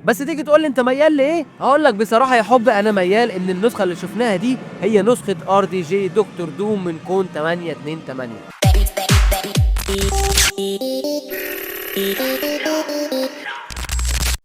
بس تيجي تقول لي انت ميال لايه؟ هقول لك بصراحه يا حب انا ميال ان النسخه اللي شفناها دي هي نسخه ار دي جي دكتور دوم من كون 828.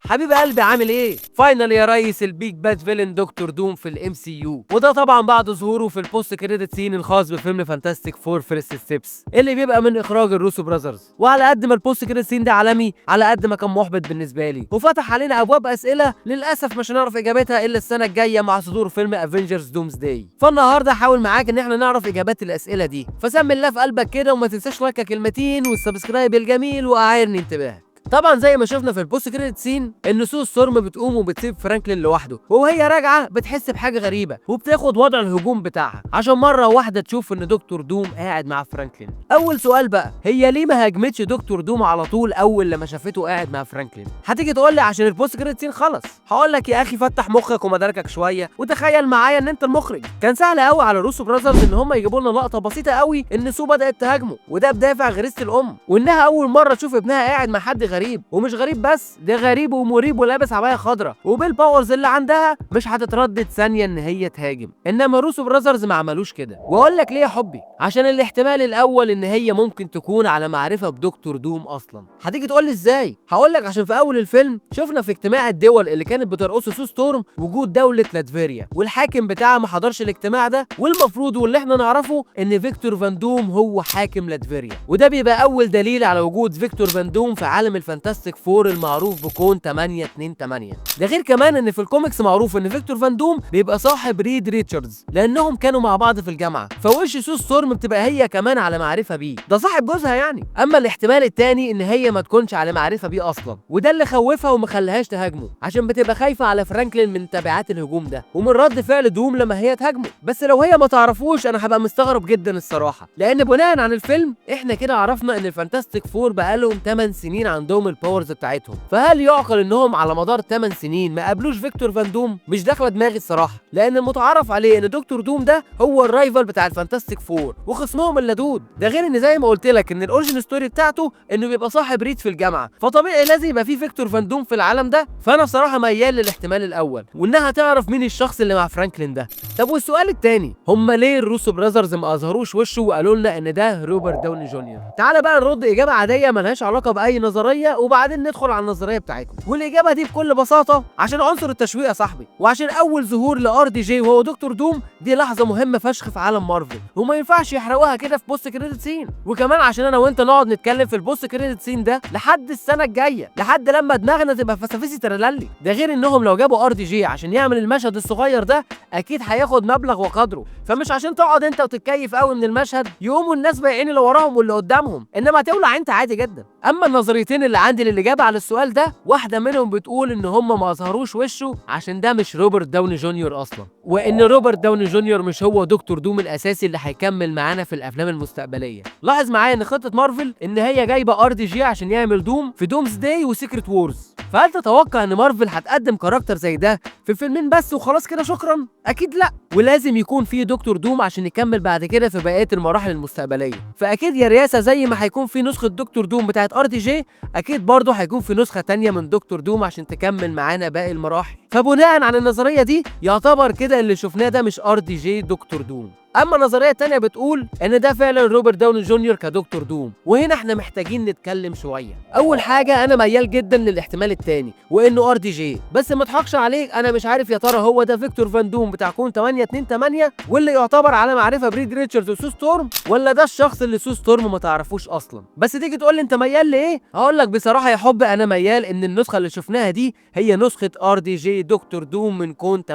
حبيب قلبي عامل ايه؟ فاينل يا ريس البيج باد فيلن دكتور دوم في الام سي يو، وده طبعا بعد ظهوره في البوست كريدت سين الخاص بفيلم فانتاستيك فور فيرست ستيبس اللي بيبقى من اخراج الروسو براذرز. وعلى قد ما البوست كريدت سين ده عالمي، على قد ما كان محبط بالنسبه لي وفتح علينا ابواب اسئله للاسف مش هنعرف اجابتها الا السنه الجايه مع صدور فيلم افنجرز دومز داي. فالنهارده هحاول معاك ان احنا نعرف اجابات الاسئله دي، فسمي الله في قلبك كده وما تنساش لايك كلمتين والسبسكرايب الجميل واعيرني انتباهك. طبعا زي ما شفنا في البوست كريدت سين ان سو ستورم بتقوم وبتسيب فرانكلين لوحده، وهي راجعه بتحس بحاجه غريبه وبتاخد وضع الهجوم بتاعها عشان مره واحده تشوف ان دكتور دوم قاعد مع فرانكلين. اول سؤال بقى، هي ليه ما هاجمتش دكتور دوم على طول اول لما شافته قاعد مع فرانكلين؟ هتيجي تقول لي عشان البوست كريدت سين خلص. هقول لك يا اخي فتح مخك ومداركك شويه وتخيل معايا ان انت المخرج. كان سهل قوي على روسو براذرز ان هم يجيبوا لنا لقطه بسيطه قوي ان سو بدات تهاجمه، وده بدافع غريزه الام، وانها اول مره تشوف ابنها قاعد مع حد غريب، ومش غريب بس ده غريب ومريب ولابس عبايه خضراء، وبالباورز اللي عندها مش هتتردد ثانيه ان هي تهاجم. انما روسو براذرز ما عملوش كده. واقول لك ليه يا حبي؟ عشان الاحتمال الاول ان هي ممكن تكون على معرفه بدكتور دوم اصلا. هتيجي تقول لي ازاي؟ هقول لك عشان في اول الفيلم شفنا في اجتماع الدول اللي كانت بترقصه سو ستورم وجود دوله لاتفيريا، والحاكم بتاعها ما حضرش الاجتماع ده، والمفروض واللي احنا نعرفه ان فيكتور فان دوم هو حاكم لاتفيريا، وده بيبقى اول دليل على وجود فيكتور فان دوم في عالم الفانتاستيك فور المعروف بكون 828. ده غير كمان ان في الكوميكس معروف ان فيكتور فان دوم بيبقى صاحب ريد ريتشاردز لانهم كانوا مع بعض في الجامعه، فوش سو ستورم بتبقى هي كمان على معرفه بيه، ده صاحب جوزها يعني. اما الاحتمال الثاني ان هي ما تكونش على معرفه بيه اصلا، وده اللي خوفها وما خلاهاش تهاجمه، عشان بتبقى خايفه على فرانكلين من تبعات الهجوم ده ومن رد فعل دوم لما هي تهاجمه. بس لو هي ما تعرفوش انا هبقى مستغرب جدا الصراحه، لان بناء عن الفيلم احنا كده عرفنا ان الفانتاستيك فور بقالهم 8 سنين عندهم الباورز بتاعتهم، فهل يعقل انهم على مدار 8 سنين ما قابلوش فيكتور فان دوم؟ مش داخله دماغي الصراحه، لان المتعارف عليه ان دكتور دوم ده هو الرايفل بتاع الفانتاستيك فور وخصمهم اللدود. ده غير ان زي ما قلت لك ان الاوريجن ستوري بتاعته انه بيبقى صاحب ريد في الجامعه، فطبيعي لازم يبقى فيه فيكتور فان دوم في العالم ده. فانا بصراحه ميال للاحتمال الاول وانها تعرف مين الشخص اللي مع فرانكلين ده. طب والسؤال الثاني، هم ليه الروسو براذرز ما اظهروش وشه وقالوا لنا ان ده روبرت داوني جونيور؟ تعالى بقى نرد اجابه عاديه ملهاش علاقه باي نظريه وبعدين ندخل على النظريه بتاعتكم. والاجابه دي بكل بساطه عشان عنصر التشويق يا صاحبي، وعشان اول ظهور لار دي جي وهو دكتور دوم دي لحظه مهمه فشخ في عالم مارفل وما ينفعش يحرقوها كده في بوست كريدت سين. وكمان عشان انا وانت نقعد نتكلم في البوست كريدت سين ده لحد السنه الجايه، لحد لما دماغنا تبقى فسافيسي ترللي. ده غير انهم لو جابوا ار دي جي عشان يعمل المشهد الصغير ده اكيد هياخد مبلغ وقدره، فمش عشان تقعد انت وتتكيف قوي من المشهد يقوموا الناس بايعين اللي وراهم واللي قدامهم، انما هتولع انت عادي جدا. اما النظريتين اللي عندي للاجابه على السؤال ده، واحده منهم بتقول ان هم ما اظهروش وشه عشان ده مش روبرت داوني جونيور اصلا، وان روبرت داوني جونيور مش هو دكتور دوم الاساسي اللي هيكمل معانا في الافلام المستقبليه. لاحظ معايا ان خطه مارفل ان هي جايبه ار دي جي عشان يعمل دوم في دومز داي وسيكريت وورز، فهل تتوقع ان مارفل هتقدم كاركتر زي ده في فيلمين بس وخلاص كده شكرا؟ اكيد لا، ولازم يكون في دكتور دوم عشان يكمل بعد كده في بقيه المراحل المستقبليه. فاكيد يا رياسه زي ما هيكون في نسخه دكتور دوم بتاعت ار دي جي اكيد برضه هيكون في نسخه تانية من دكتور دوم عشان تكمل معانا باقي المراحل. فبناء على النظريه دي يعتبر كده اللي شفناه ده مش ار دي جي دكتور دوم. اما النظريه الثانيه بتقول ان ده فعلا روبرت داوني جونيور كدكتور دوم، وهنا احنا محتاجين نتكلم شويه. اول حاجه انا ميال جدا للاحتمال الثاني وانه ار دي جي، بس ما اضحكش عليك انا مش عارف يا ترى هو ده فيكتور فان دوم بتاع كون 828 واللي يعتبر على معرفه بريد ريتشاردز وسو ستورم، ولا ده الشخص اللي سو ستورم ما تعرفوش اصلا. بس تيجي تقول لي انت ميال لايه؟ هقول لك بصراحه يا حب انا ميال ان النسخه اللي شفناها دي هي نسخه ار دي جي دكتور دوم من كون 828،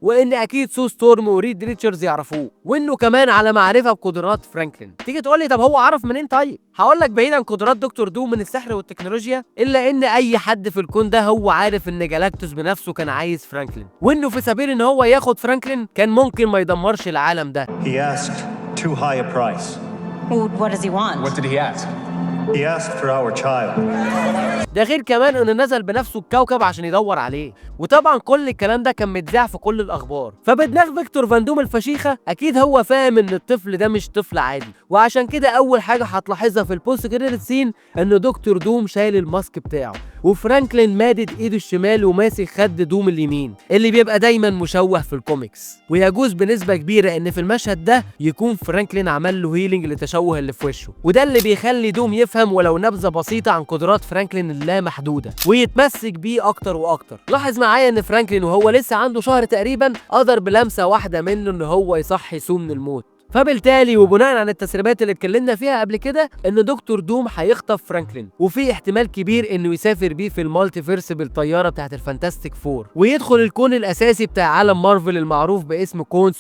وان اكيد سو ستورم وريد ريتشاردز يعرفوه، وانه كمان على معرفه بقدرات فرانكلين. تيجي تقول لي طب هو عرف منين؟ طيب هقول لك بعيد عن قدرات دكتور دوم من السحر والتكنولوجيا، الا ان اي حد في الكون ده هو عارف ان جالاكتوس بنفسه كان عايز فرانكلين، وانه في سبيل ان هو ياخد فرانكلين كان ممكن ما يدمرش العالم ده. He asked too high a price. Well, what does he want? What did he ask? He asked for our child. ده غير كمان انه نزل بنفسه الكوكب عشان يدور عليه، وطبعا كل الكلام ده كان متذاع في كل الاخبار. فبدماغ فيكتور فان دوم الفشيخه اكيد هو فاهم ان الطفل ده مش طفل عادي، وعشان كده اول حاجه هتلاحظها في البوست كريدت سين ان دكتور دوم شايل الماسك بتاعه، وفرانكلين مادد ايده الشمال وماسك خد دوم اليمين اللي بيبقى دايما مشوه في الكوميكس. ويجوز بنسبه كبيره ان في المشهد ده يكون فرانكلين عمل له هيلينج للتشوه اللي في وشه، وده اللي بيخلي دوم يفهم ولو نبذه بسيطه عن قدرات فرانكلين اللا محدوده ويتمسك بيه اكتر واكتر. لاحظ معايا ان فرانكلين وهو لسه عنده شهر تقريبا قدر بلمسه واحده منه ان هو يصحي سو من الموت. فبالتالي وبناء على التسريبات اللي اتكلمنا فيها قبل كده ان دكتور دوم هيخطف فرانكلين، وفي احتمال كبير انه يسافر بيه في المالتيفيرس بالطياره بتاعت الفانتاستيك فور ويدخل الكون الاساسي بتاع عالم مارفل المعروف باسم كون 616،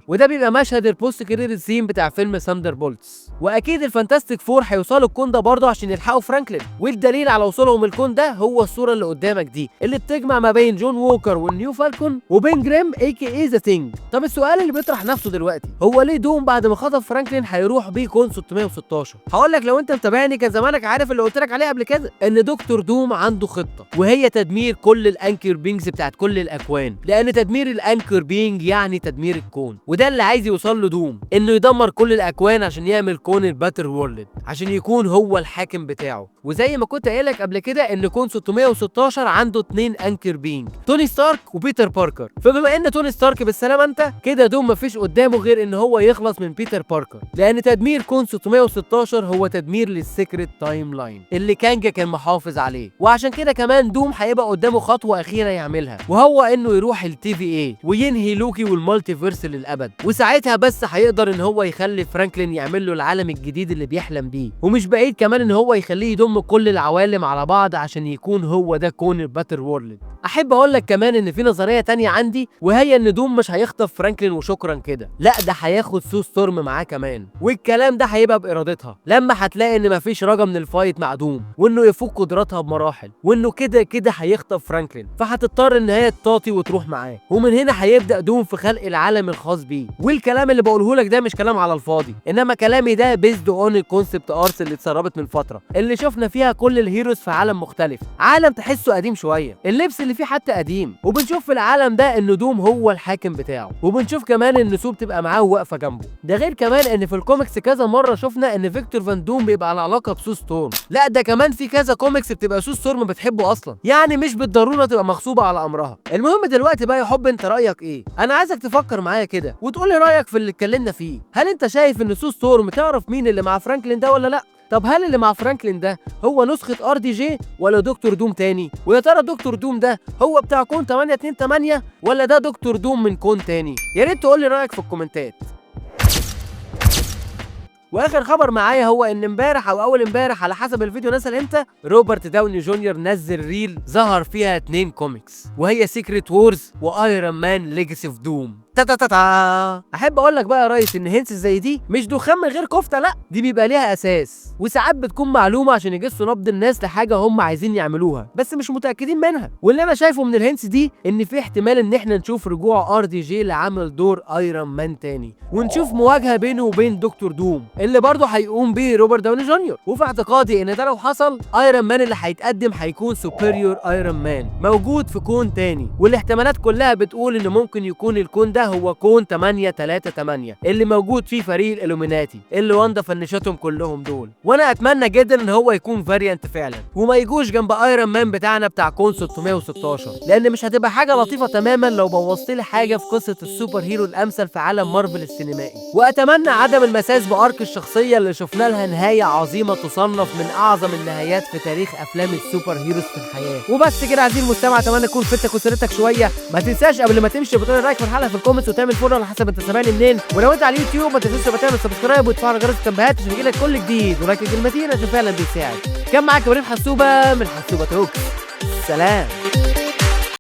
وده بيبقى مشهد البوست كريدت سين بتاع فيلم ثاندر بولتس. واكيد الفانتاستيك فور هيوصلوا الكون ده برضه عشان يلحقوا فرانكلين، والدليل على وصولهم الكون ده هو الصوره اللي قدامك دي اللي بتجمع ما بين جون ووكر والنيو فالكون وبين جريم اي ذا ثينج. طب السؤال اللي بيطرح نفسه دلوقتي هو ليه دوم بعد ما خطف فرانكلين هيروح بيه كون 616؟ هقول لك لو انت متابعني كان زمانك عارف اللي قلت لك عليه قبل كده، ان دكتور دوم عنده خطه وهي تدمير كل الانكر بينجز بتاعت كل الاكوان، لان تدمير الانكر بينج يعني تدمير الكون، وده اللي عايز يوصل له دوم، انه يدمر كل الاكوان عشان يعمل كون الباتر وورلد عشان يكون هو الحاكم بتاعه. وزي ما كنت قايل لك قبل كده ان كون 616 عنده 2 انكر بينج، توني ستارك وبيتر باركر. فبما ان توني ستارك بالسلامه انت كده، دوم مفيش قدامه غير ان هو يخلص من بيتر باركر، لان تدمير كون 616 هو تدمير للسيكريت تايم لاين اللي كانجا كان محافظ عليه. وعشان كده كمان دوم هيبقى قدامه خطوه اخيره يعملها، وهو انه يروح التي في اي وينهي لوكي والمالتيفيرس للابد، وساعتها بس هيقدر ان هو يخلي فرانكلين يعمل له العالم الجديد اللي بيحلم بيه، ومش بعيد كمان ان هو يخليه يضم كل العوالم على بعض عشان يكون هو ده كون الباتر وورلد. احب اقول لك كمان ان في نظريه تانية عندي، وهي ان دوم مش هيخطف فرانكلين وشكرا كده، لا ده هياخد سو ستورم معاه كمان، والكلام ده هيبقى بارادتها لما هتلاقي ان مفيش رجا من الفايت مع دوم وانه يفوق قدراتها بمراحل، وانه كده كده هيخطف فرانكلين، فهتضطر ان هي تطاطي وتروح معاه. ومن هنا هيبدا دوم في خلق العالم الخاص بيه. والكلام اللي بقوله لك ده مش كلام على الفاضي، انما كلامي ده بيزد اون الكونسبت ارتس اللي اتسربت من فتره، اللي شفنا فيها كل الهيروز في عالم مختلف، عالم تحسه قديم شويه، اللبس اللي فيه حتى قديم، وبنشوف في العالم ده ان دوم هو الحاكم بتاعه، وبنشوف كمان ان سو بتبقى معاه واقفه جنبه. ده غير كمان ان في الكوميكس كذا مره شفنا ان فيكتور فان دوم بيبقى على علاقه بسو ستورم، لا ده كمان في كذا كوميكس بتبقى سو ستورم بتحبه اصلا، يعني مش بالضروره تبقى مغصوبه على امرها. المهم دلوقتي بقى يا حب انت رايك ايه؟ انا عايزك تفكر معايا كده وتقول لي رايك في اللي اتكلمنا فيه. هل انت شايف ان سو ستورم تعرف مين اللي مع فرانكلين ده ولا لا؟ طب هل اللي مع فرانكلين ده هو نسخة RDJ ولا دكتور دوم تاني؟ ويا ترى دكتور دوم ده هو بتاع كون 828 ولا ده دكتور دوم من كون تاني؟ يا ريت تقول لي رأيك في الكومنتات. واخر خبر معايا هو ان امبارح او اول امبارح على حسب الفيديو نزل امتى، روبرت داوني جونيور نزل ريل ظهر فيها 2 كوميكس، وهي سيكريت وورز وايرون مان ليجاسي اوف دوم. احب اقول لك بقى يا ريس ان هنس زي دي مش دخان من غير كفته، لا دي بيبقى ليها اساس، وساعات بتكون معلومه عشان يجسوا نبض الناس لحاجه هم عايزين يعملوها بس مش متاكدين منها. واللي انا شايفه من الهنس دي ان في احتمال ان احنا نشوف رجوع RDJ لعمل دور ايرون مان تاني، ونشوف مواجهه بينه وبين دكتور دوم اللي برضه هيقوم بيه روبرت داوني جونيور. وفي اعتقادي ان ده لو حصل ايرون مان اللي هيتقدم هيكون سوبيريور ايرون مان موجود في كون تاني، والاحتمالات كلها بتقول ان ممكن يكون الكون ده هو كون 838 اللي موجود فيه فريق الالوميناتي اللي واندا فنشتهم كلهم دول. وانا اتمنى جدا ان هو يكون فاريانت فعلا وما يجوش جنب ايرون مان بتاعنا بتاع كون 616، لان مش هتبقى حاجه لطيفه تماما لو بوظت لي حاجه في قصه السوبر هيرو الامثل في عالم مارفل السينمائي. واتمنى عدم المساس بارك الشخصيه اللي شفنا لها نهايه عظيمه تصنف من اعظم النهايات في تاريخ افلام السوبر هيروز في الحياه. وبس كده عزيزي المستمع، اتمنى تكون فدتك وسرتك شويه. ما تنساش قبل ما تمشي بتقول رايك في الحلقه في الكومنتس وتعمل فولو على حسب انت سامعني منين، ولو انت على اليوتيوب ما تنساش تعمل سبسكرايب وتفعل جرس التنبيهات عشان يجيلك كل جديد، ولايك كلمتين عشان فعلا بيساعد. كان معاك ابراهيم حسوبه من حسوبه توكس. سلام.